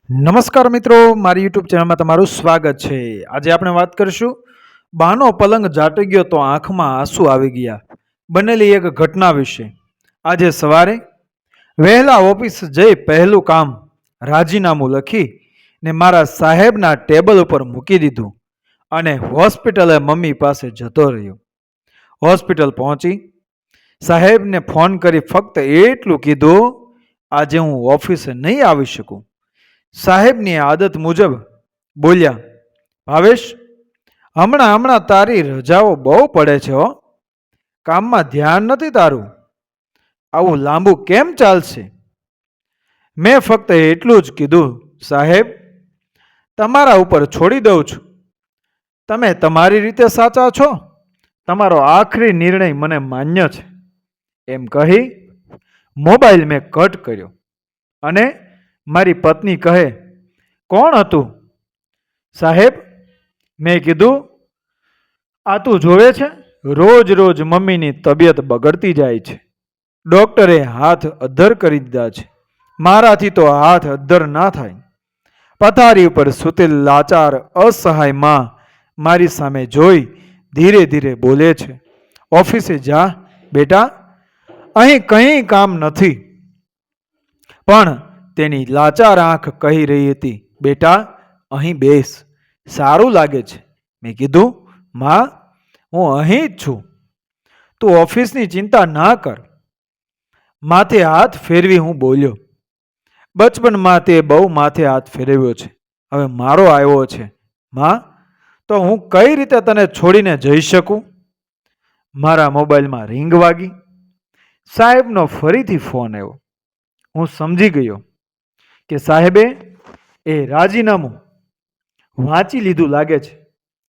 નમસ્કાર મિત્રો, મારી યુટ્યુબ ચેનલમાં તમારું સ્વાગત છે। આજે આપણે વાત કરીશું બાનો પલંગ જાટી ગયો તો આંખમાં આંસુ આવી ગયા બનેલી એક ઘટના વિશે। આજે સવારે વહેલા ઓફિસ જઈ પહેલું કામ રાજીનામું લખી ને મારા સાહેબના ટેબલ ઉપર મૂકી દીધું અને હોસ્પિટલે મમ્મી પાસે જતો રહ્યો। હોસ્પિટલ પહોંચી સાહેબને ફોન કરી ફક્ત એટલું કીધું, આજે હું ઓફિસે નહીં આવી શકું। સાહેબની આદત મુજબ બોલ્યા, ભાવેશ, હમણાં તારી રજાઓ બહુ પડે છે હો, કામમાં ધ્યાન નથી તારું, આવું લાંબુ કેમ ચાલશે? મેં ફક્ત એટલું જ કીધું, સાહેબ, તમારા ઉપર છોડી દઉં છું, તમે તમારી રીતે સાચા છો, તમારો આખરી નિર્ણય મને માન્ય છે, એમ કહી મોબાઈલ મેં કટ કર્યો અને મારી પત્ની કહે, કોણ હતું? સાહેબ, મેં કીધું, આ તું જોવે છે, રોજ રોજ મમ્મીની તબિયત બગડતી જાય છે, ડોક્ટરે હાથ અદ્ધર કરી દીધા છે, મારાથી તો હાથ અદ્ધર ના થાય। પથારી ઉપર સૂતેલ લાચાર અસહાય માં મારી સામે જોઈ ધીરે ધીરે બોલે છે, ઓફિસે જા બેટા, અહીં કંઈ કામ નથી। પણ તેની લાચાર આંખ કહી રહી હતી, બેટા અહીં બેસ, સારું લાગે છે। મેં કીધું, માં, હું અહીં જ છું, તું ઓફિસની ચિંતા ના કર। માથે હાથ ફેરવી હું બોલ્યો, બચપનમાં તે બહુ માથે હાથ ફેરવ્યો છે, હવે મારો આવ્યો છે, માં, તો હું કઈ રીતે તને છોડીને જઈ શકું? મારા મોબાઈલમાં રિંગ વાગી, સાહેબનો ફરીથી ફોન આવ્યો। હું સમજી ગયો કે સાહેબે એ રાજીનામું વાંચી લીધું લાગે છે।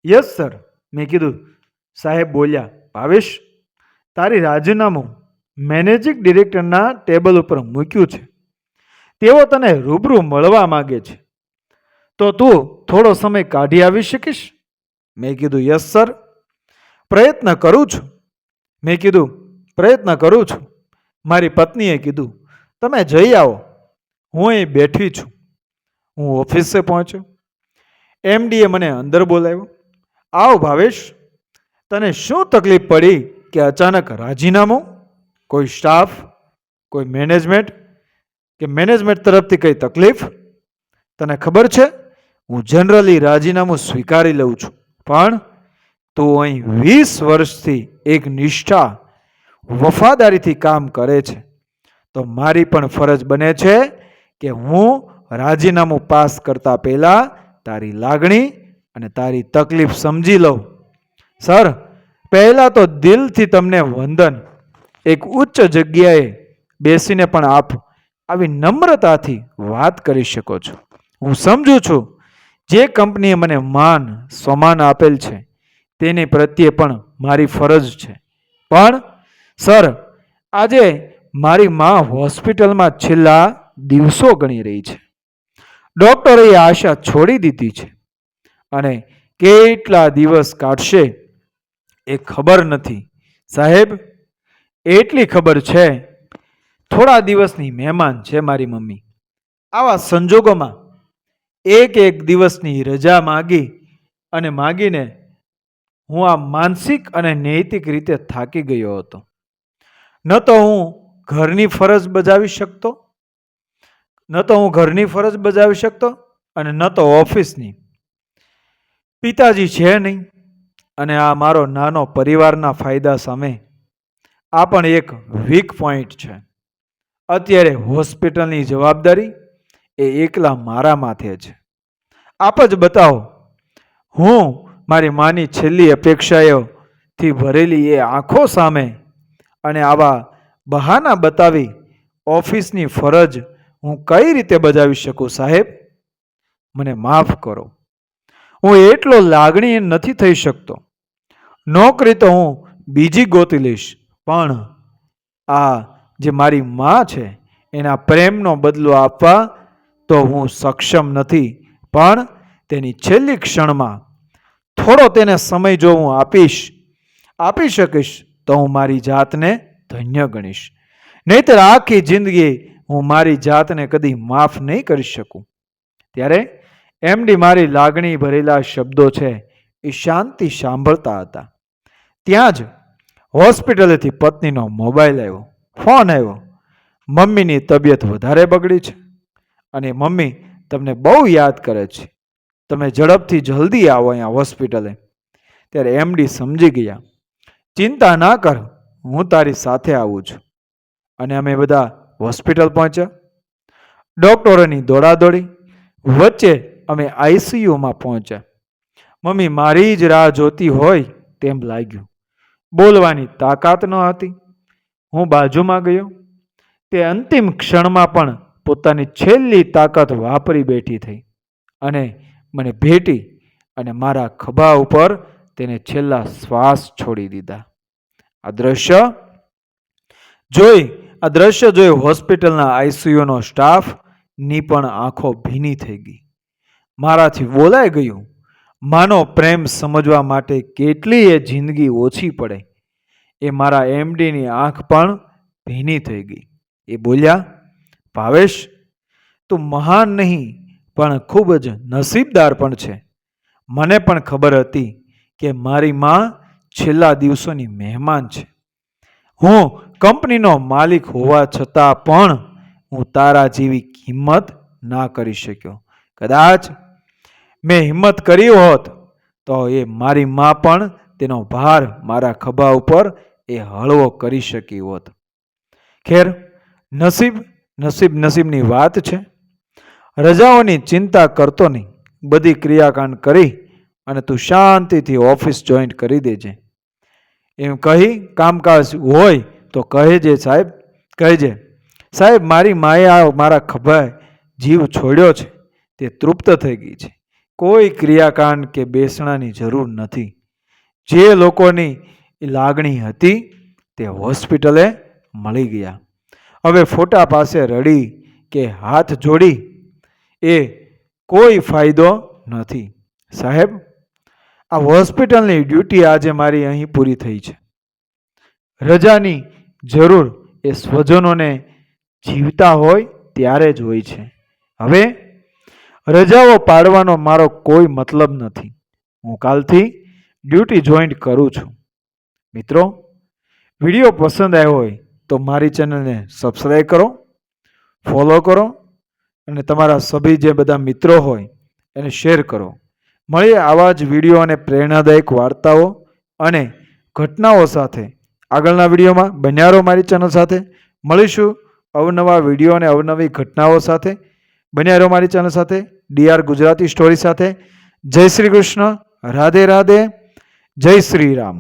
યસ સર, મેં કીધું। સાહેબ બોલ્યા, ભાવેશ, તારી રાજીનામું મેનેજિંગ ડિરેક્ટરના ટેબલ ઉપર મૂક્યું છે, તેઓ તને રૂબરૂ મળવા માંગે છે, તો તું થોડો સમય કાઢી આવી શકીશ? મેં કીધું, યસ સર, પ્રયત્ન કરું છું। મેં કીધું, પ્રયત્ન કરું છું। મારી પત્નીએ કીધું, તમે જઈ આવો, હું અહીં બેઠી છું। હું ઓફિસે પહોંચ્યો, એમડીએ મને અંદર બોલાવ્યો, આવ ભાવેશ, તને શું તકલીફ પડી કે અચાનક રાજીનામું? કોઈ સ્ટાફ, કોઈ મેનેજમેન્ટ તરફથી કઈ તકલીફ? તને ખબર છે, હું જનરલી રાજીનામું સ્વીકારી લઉં છું, પણ તું અહીં 20 વર્ષથી એક નિષ્ઠા, વફાદારીથી કામ કરે છે, તો મારી પણ ફરજ બને છે કે હું રાજીનામું પાસ કરતા પહેલા તારી લાગણી અને તારી તકલીફ સમજી લઉં। સર, પહેલા તો દિલથી તમને વંદન। એક ઉચ્ચ જગ્યાએ બેસીને પણ આપ આવી નમ્રતાથી વાત કરી શકો છો। હું સમજુ છું, જે કંપનીએ મને માન સન્માન આપેલ છે તેની પ્રત્યે પણ મારી ફરજ છે, પણ સર, આજે મારી માં હોસ્પિટલમાં છેલ્લા દિવસો ગણી રહી છે, ડોક્ટરે આશા છોડી દીધી છે અને કેટલા દિવસ કાઢશે એ ખબર નથી। સાહેબ, એટલી ખબર છે, થોડા દિવસની મહેમાન છે મારી મમ્મી, આવા સંજોગોમાં એક દિવસની રજા માગીને હું આ માનસિક અને નૈતિક રીતે થાકી ગયો હતો। ન તો હું ઘરની ફરજ બજાવી શકતો અને ન તો ઓફિસની। પિતાજી છે નહીં અને આ મારો નાનો પરિવારના ફાયદા સામે આ પણ એક વીક પોઈન્ટ છે। અત્યારે હોસ્પિટલની જવાબદારી એ એકલા મારા માથે છે। આપ જ બતાવો, હું મારી માની છેલ્લી અપેક્ષાઓથી ભરેલી એ આંખો સામે અને આવા બહાના બતાવી ઓફિસની ફરજ હું કઈ રીતે બજાવી શકું? સાહેબ, મને માફ કરો, હું એટલો લાગણી નથી થઈ શકતો। નોકરી તો હું બીજી ગોતી લઈશ, પણ આ જે મારી માં છે એના પ્રેમનો બદલો આપવા તો હું સક્ષમ નથી। પણ તેની છેલ્લી ક્ષણમાં થોડો તેને સમય જો હું આપી શકીશ તો હું મારી જાતને ધન્ય ગણીશ, નહીંતર આખી જિંદગી હું મારી જાતને કદી માફ નહીં કરી શકું। ત્યારે એમડી મારી લાગણી ભરેલા શબ્દો છે એ શાંતિ સાંભળતા હતા. ત્યાં જ હોસ્પિટલેથી પત્નીનો મોબાઈલ આવ્યો, ફોન આવ્યો. મમ્મીની તબિયત વધારે બગડી છે અને મમ્મી તમને બહુ યાદ કરે છે. તમે ઝડપથી જલ્દી આવો અહીંયા હોસ્પિટલે. ત્યારે એમડી સમજી ગયા. ચિંતા ના કર, હું તારી સાથે આવું છું. અને અમે બધા હોસ્પિટલ પહોંચ્યા. ડોક્ટરોની દોડાદોડી વચ્ચે અમે આઈસીયુમાં પહોંચ્યા. મમ્મી મારી જ રાહ જોતી હોય તેમ લાગ્યું. બોલવાની તાકાત ન હતી. હું બાજુમાં ગયો. તે અંતિમ ક્ષણમાં પણ પોતાની છેલ્લી તાકાત વાપરી બેઠી થઈ અને મને ભેટી અને મારા ખભા ઉપર તેને છેલ્લા શ્વાસ છોડી દીધા. આ દ્રશ્ય જોઈ હોસ્પિટલના આઈસીયુનો સ્ટાફની પણ આંખો ભીની થઈ ગઈ. મારાથી બોલાઈ ગયું. માનો પ્રેમ સમજવા માટે કેટલી એ જિંદગી ઓછી પડે. એ મારા એમડીની આંખ પણ ભીની થઈ ગઈ. એ બોલ્યા, ભાવેશ, તું મહાન નહીં પણ ખૂબ જ નસીબદાર પણ છે. મને પણ ખબર હતી કે મારી માં છેલ્લા દિવસોની મહેમાન છે. હું કંપનીનો માલિક હોવા છતાં પણ હું તારા જેવી હિંમત ના કરી શક્યો. કદાચ મેં હિંમત કરી હોત તો એ મારી માં પણ તેનો ભાર મારા ખભા ઉપર એ હળવો કરી શકી હોત. ખેર, નસીબની વાત છે. રજાઓની ચિંતા કરતો નહીં. બધી ક્રિયાકાંડ કરી અને તું શાંતિથી ઓફિસ જોઈન્ટ કરી દેજે. એમ કહી કામકાજ હોય તો કહેજે સાહેબ, કહેજે સાહેબ મારી માએ મારા ખભાએ જીવ છોડ્યો છે, તે તૃપ્ત થઈ ગઈ છે. કોઈ ક્રિયાકાંડ કે બેસણાની જરૂર નથી. જે લોકોની લાગણી હતી તે હોસ્પિટલે મળી ગયા. હવે ફોટા પાસે રડી કે હાથ જોડી એ કોઈ ફાયદો નથી. સાહેબ, આ હોસ્પિટલની ડ્યુટી આજે મારી અહીં પૂરી થઈ છે. રજાની જરૂર એ સ્વજનોને જીવતા હોય ત્યારે જ હોય છે. હવે રજાઓ પાડવાનો મારો કોઈ મતલબ નથી. હું કાલથી ડ્યુટી જોઈન્ટ કરું છું. મિત્રો, વિડીયો પસંદ આવ્યો હોય તો મારી ચેનલને સબસ્ક્રાઈબ કરો, ફોલો કરો અને તમારા સભી જે બધા મિત્રો હોય એને શેર કરો. મળીએ આવા જ વિડીયો અને પ્રેરણાદાયક વાર્તાઓ અને ઘટનાઓ સાથે આગળના વિડીયોમાં. બન્યા રહો મારી ચેનલ સાથે. મળીશું અવનવા વિડીયો અને અવનવી ઘટનાઓ સાથે. બન્યા રહો મારી ચેનલ સાથે, DR ગુજરાતી સ્ટોરી સાથે. જય શ્રી કૃષ્ણ, રાધે રાધે, જય શ્રી રામ.